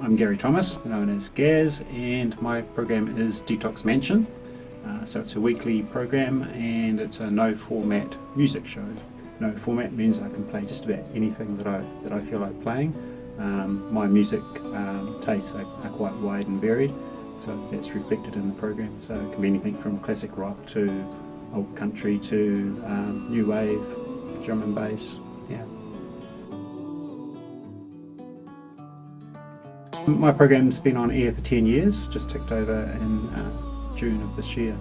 I'm Garry Thomas, known as Gaz, and my program is Detox Mans. So it's a weekly program and it's a no format music show. No format means I can play just about anything that I feel like playing. My music tastes are quite wide and varied, so that's reflected in the program. So it can be anything from classic rock to old country to new wave, drum and bass. Yeah. My program's been on air for 10 years, just ticked over in June of this year.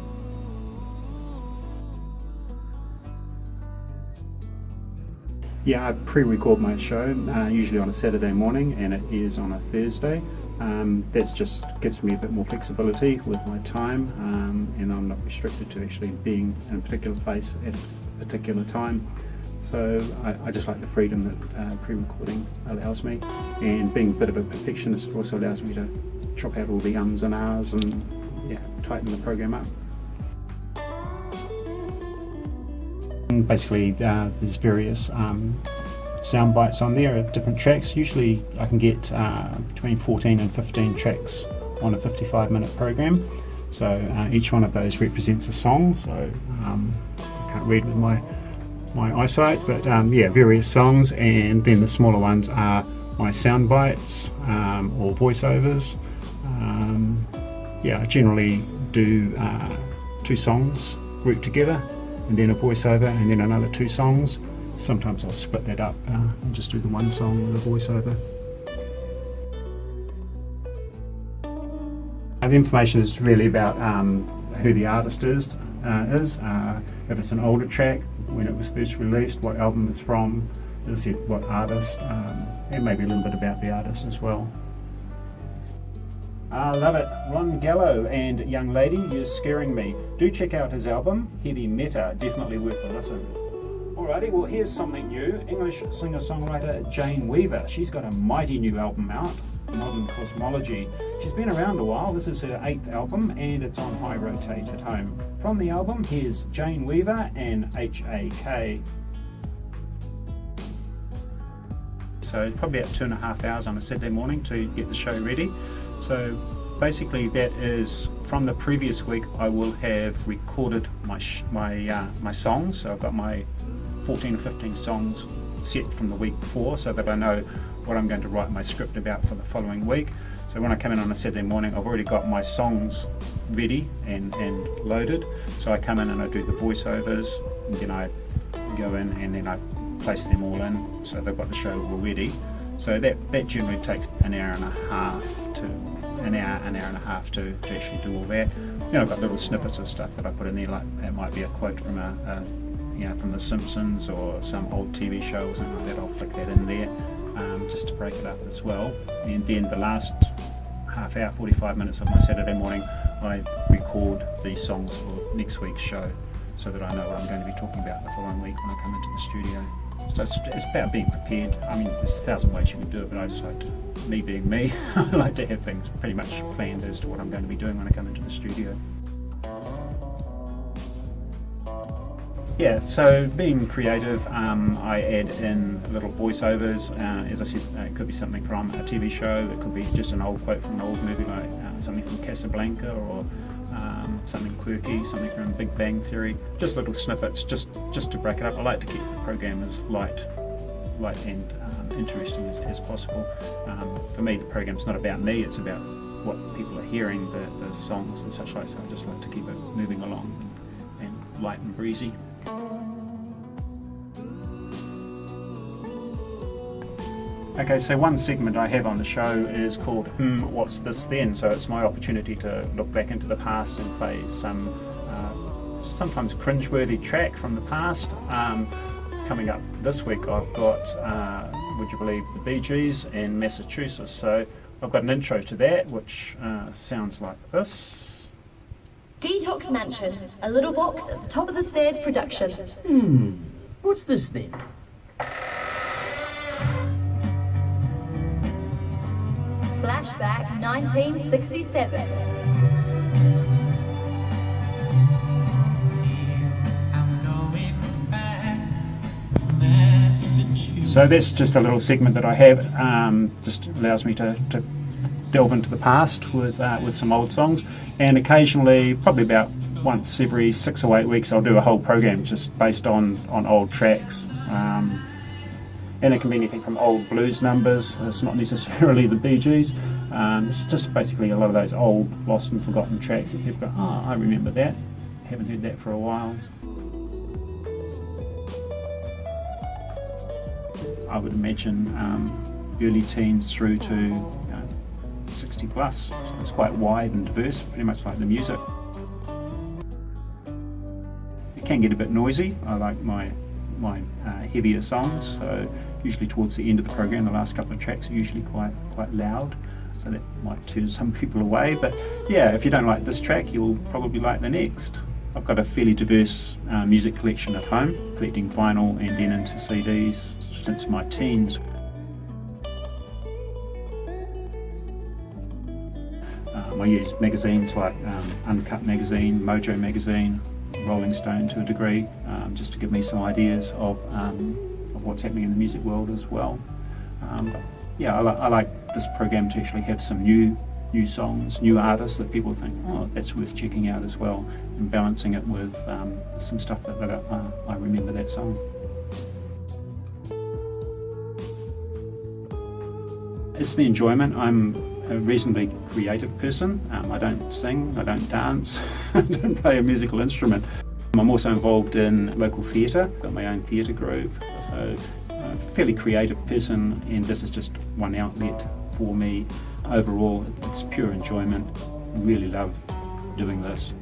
Yeah, I pre-record my show, usually on a Saturday morning, and it is on a Thursday. That just gives me a bit more flexibility with my time, and I'm not restricted to actually being in a particular place at a particular time. So I just like the freedom that pre-recording allows me, and being a bit of a perfectionist also allows me to chop out all the ums and ahs and tighten the program up. Basically, there's various sound bites on there of different tracks. Usually I can get between 14 and 15 tracks on a 55-minute program. So each one of those represents a song, so I can't read with my eyesight, but various songs, and then the smaller ones are my sound bites or voiceovers. I generally do 2 songs grouped together, and then a voiceover, and then another 2 songs. Sometimes I'll split that up and just do the one song with a voiceover. The information is really about who the artist is, if it's an older track, when it was first released, what album it's from, as I said, what artist, and maybe a little bit about the artist as well. I love it. Ron Gallo and Young Lady, You're Scaring Me. Do check out his album, Heavy Meta, definitely worth a listen. Alrighty, well here's something new. English singer-songwriter Jane Weaver. She's got a mighty new album out, Modern Cosmology. She's been around a while. This is her 8th album and it's on high rotate at home. From the album, here's Jane Weaver and HAK. So it's probably about 2.5 hours on a Saturday morning to get the show ready. So basically that is from the previous week. I will have recorded my songs. So I've got my 14 or 15 songs set from the week before, so that I know what I'm going to write my script about for the following week. So when I come in on a Saturday morning, I've already got my songs ready and loaded. So I come in and I do the voiceovers, and then I go in and then I place them all in, so they've got the show all ready. So that generally takes an hour and a half to actually do all that. Then I've got little snippets of stuff that I put in there, like it might be a quote from from The Simpsons or some old TV show or something like that. I'll flick that in there just to break it up as well. And then the last half hour, 45 minutes of my Saturday morning, I record these songs for next week's show, so that I know what I'm going to be talking about the following week when I come into the studio. So it's about being prepared. I mean, there's 1,000 ways you can do it, but I just like to, me being me, I like to have things pretty much planned as to what I'm going to be doing when I come into the studio. Yeah, so being creative, I add in little voiceovers. As I said, it could be something from a TV show, it could be just an old quote from an old movie, like something from Casablanca, or something quirky, something from Big Bang Theory. Just little snippets, just to break it up. I like to keep the program as light and interesting as possible. For me, the program's not about me, it's about what people are hearing, the songs and such like, so I just like to keep it moving along and light and breezy. Okay, so one segment I have on the show is called What's This Then? So it's my opportunity to look back into the past and play some sometimes cringeworthy track from the past. Coming up this week I've got, would you believe, the Bee Gees and Massachusetts. So I've got an intro to that which sounds like this. Detox Mansion, a little box at the top of the stairs production. What's this then? Flashback 1967. So that's just a little segment that I have, just allows me to delve into the past with some old songs, and occasionally, probably about once every 6 or 8 weeks, I'll do a whole program just based on old tracks. And it can be anything from old blues numbers. It's not necessarily the Bee Gees. It's just basically a lot of those old, lost and forgotten tracks that people go, oh, I remember that. Haven't heard that for a while. I would imagine early teens through to 60 plus. So it's quite wide and diverse, pretty much like the music. It can get a bit noisy. I like my heavier songs, so usually towards the end of the program, the last couple of tracks are usually quite loud, so that might turn some people away. But yeah, if you don't like this track, you'll probably like the next. I've got a fairly diverse music collection at home, collecting vinyl and then into CDs since my teens. I use magazines like Uncut Magazine, Mojo Magazine, Rolling Stone to a degree, just to give me some ideas of what's happening in the music world as well. But yeah, I like this program to actually have some new songs, new artists that people think, oh, that's worth checking out as well, and balancing it with some stuff that I remember that song. It's the enjoyment. I'm a reasonably creative person. I don't sing, I don't dance, I don't play a musical instrument. I'm also involved in local theatre, got my own theatre group, so a fairly creative person, and this is just one outlet for me. Overall, it's pure enjoyment. I really love doing this.